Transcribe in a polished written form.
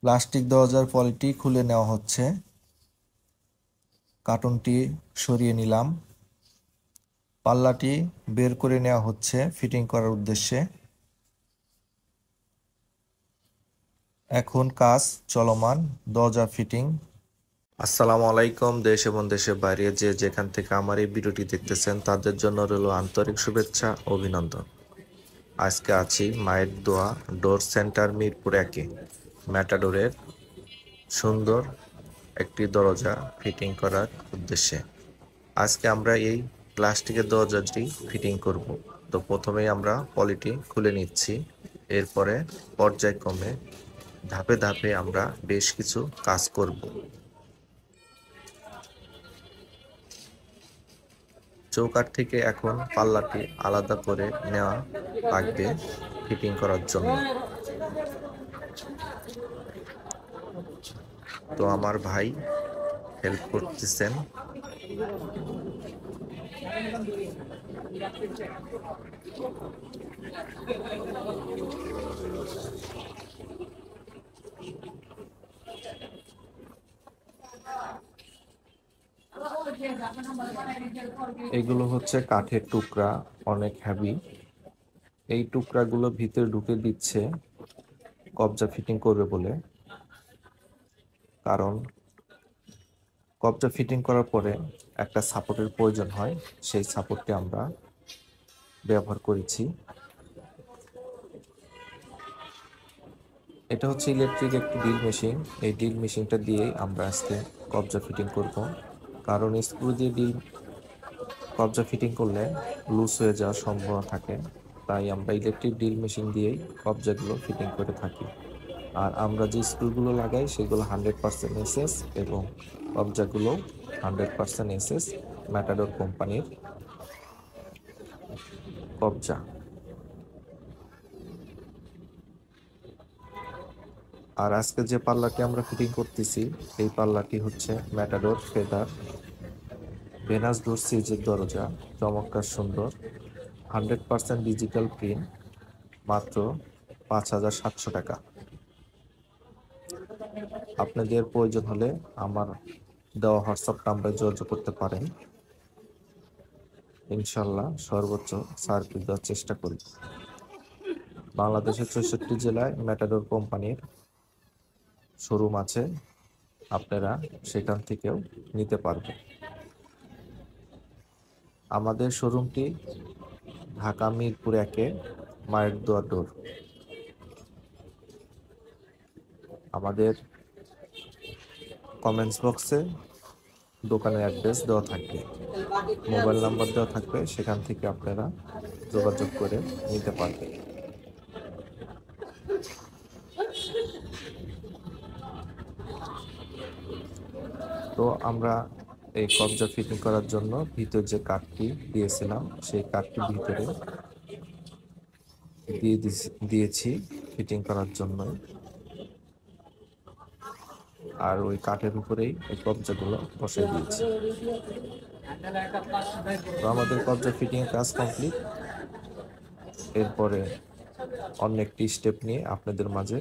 Plastic দরজার polity খুলে নেওয়া হচ্ছে। কার্টুনটি সরিয়ে নিলাম। পাল্লাটি বের করে নেওয়া হচ্ছে ফিটিং করার উদ্দেশ্যে। এখন কাজ চলমান, দরজা ফিটিং। আসসালামু আলাইকুম। দেশ এবং দেশের বাইরে যে যেখান থেকে আমার এই ভিডিওটি দেখতেছেন তাদের জন্য রইল আন্তরিক শুভেচ্ছা, অভিনন্দন। আজকে আছি মায়ের দোয়া ডোর সেন্টার মিরপুর 1-এ ম্যাটাডোরের সুন্দর একটি দরজা ফিটিং করার উদ্দেশ্যে। আজকে আমরা এই প্লাস্টিকের দরজাটি ফিটিং করব। তো প্রথমেই আমরা পলিটি খুলে নিচ্ছি। এরপরে পর্যায়ক্রমে ধাপে ধাপে আমরা বেশ কিছু কাজ করব। চৌকাঠ থেকে এখন পাল্লাটি আলাদা করে নেওয়া লাগবে ফিটিং করার জন্য। তো আমার ভাই হেল্প করতেছেন। এগুলো হচ্ছে কাঠের টুকরা, অনেক হেভি। এই টুকরাগুলো ভিতরে ঢুকে দিচ্ছে কবজা ফিটিং করবে বলে। কারণ কবজা ফিটিং করার পরে একটা সাপোর্টের প্রয়োজন হয়, সেই সাপোর্টটি আমরা ব্যবহার করেছি। এটা হচ্ছে ইলেকট্রিক একটি ড্রিল মেশিন। এই ড্রিল মেশিনটা দিয়েই আমরা আজকে কবজা ফিটিং করব। কারণ স্ক্রু দিয়ে কবজা ফিটিং করলে লুজ হয়ে যাওয়ার সম্ভাবনা থাকে, তাই আমরা ইলেকট্রিক ড্রিল মেশিন দিয়েই কবজাগুলো ফিটিং করে থাকি। আর আমরা যে স্ক্রুগুলো লাগাই সেগুলো 100% এসএস এবং কবজাগুলো 100% এসএস ম্যাটাডোর কোম্পানির কবজা। আর আজকে যে পাল্লাটি আমরা ফিটিং করতেছি এই পাল্লাটি হচ্ছে ম্যাটাডোর ফেদার ভেনাস ডোর সিজের দরজা। চমৎকার সুন্দর, 100% ডিজিটাল প্রিন্ট, মাত্র 5,700 টাকা। আপনাদের প্রয়োজন হলে আমার দেওয়া হোয়াটসঅ্যাপ নাম্বারে যোগাযোগ করতে পারেন। ইনশাল্লাহ সর্বোচ্চ সার্ভিস দেওয়ার চেষ্টা করি। বাংলাদেশের 64 জেলায় ম্যাটাডোর কোম্পানির শোরুম আছে, আপনারা সেখান থেকেও নিতে পারবেন। আমাদের শোরুমটি ঢাকা মিরপুর 1-এ মায়ের দোয়া ডোর। আমাদের কমেন্টস বক্সে দোকানের অ্যাড্রেস দেওয়া থাকবে, মোবাইল নাম্বার দেওয়া থাকবে, সেখান থেকে আপনারা যোগাযোগ করে নিতে পারবেন। তো আমরা এই কবজা ফিটিং করার জন্য ভিতর যে কাঠটি দিয়েছিলাম সেই কাঠটি ভিতরে দিয়েছি ফিটিং করার জন্য। আর ওই কাঠের উপরেই এই কবজাগুলো বসে দিয়েছি। তো আমাদের কবজা ফিটিং এর কাজ কমপ্লিট। এরপরে অন্য একটি স্টেপ নিয়ে আপনাদের মাঝে